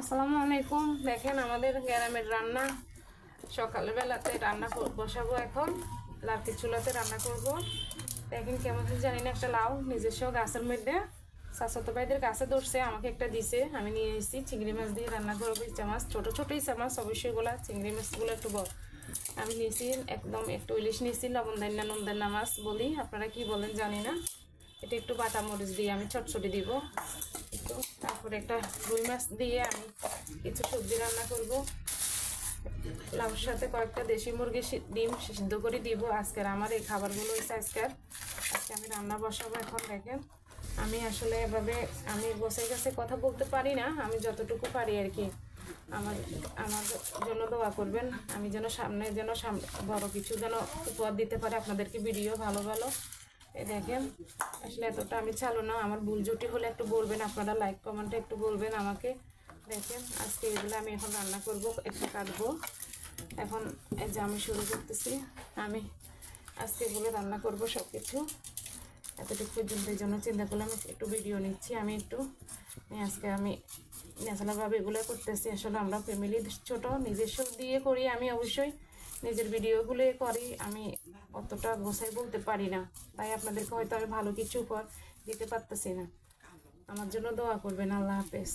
আসসালামু আলাইকুম। দেখেন আমাদের গ্রামের রান্না। সকালবেলাতে রান্না বসাবো এখন। লাউকি চুলাতে রান্না করব। দেখেন কেমন জানি না, একটা লাউ নিজস্ব গাছের মধ্যে শাশ্বত ভাইদের গাছে ধরছে, আমাকে একটা দিছে, আমি নিয়ে এসেছি। চিংড়ি মাছ দিয়ে রান্না করবো। ইচ্ছা মাছ ছোটো ছোটোই চামাচ, অবশ্যই এগুলা চিংড়ি মাছগুলো একটু বড় আমি নিয়েছি। একদম একটু ইলিশ নিয়েছি, লবণদান্না নুনদান্না মাছ বলি, আপনারা কি বলেন জানি না। এটা একটু বাটা মরিচ দিয়ে আমি চটচটি দিব একটু। তারপরে একটা রুই মাছ দিয়ে আমি কিছু সবজি রান্না করব। লাউর সাথে কয়েকটা দেশি মুরগি ডিম সিদ্ধ করে দিব। আজকের আমার এই খাবারগুলো হচ্ছে আজকে আমি রান্না বসাবো। এখন দেখেন আমি আসলে এভাবে আমি বসে গেছে কথা বলতে পারি না, আমি যতটুকু পারি আর কি। আমার আমার জন্য দোয়া করবেন, আমি যেন সামনে বড় কিছু যেন উপহার দিতে পারি আপনাদেরকে, ভিডিও ভালো ভালো। এই দেখেন আসলে এতটা আমি চালু না, আমার ভুল জুটি হলে একটু বলবেন আপনারা, লাইক কমেন্টে একটু বলবেন আমাকে। দেখেন আজকে এগুলো আমি এখন রান্না করব, একটু কাটবো এখন। এই যে আমি শুরু করতেছি, আমি আজকে এগুলো রান্না করব সব কিছু। এতটুকু পর্যন্ত এই জন্য চিন্তা করলাম একটু ভিডিও নিচ্ছি আমি একটু। আজকে আমি ন্যাচারালভাবে এগুলো করতেছি। আসলে আমরা ফ্যামিলি ছোট, নিজস্ব দিয়ে করি, আমি অবশ্যই নিজের ভিডিওগুলো করি, আমি অতটা গোছাই বলতে পারি না, তাই আপনাদেরকে হয়তো আমি ভালো কিছু উপহার দিতে পারতেছি না। আমার জন্য দোয়া করবেন। আল্লাহ হাফেজ।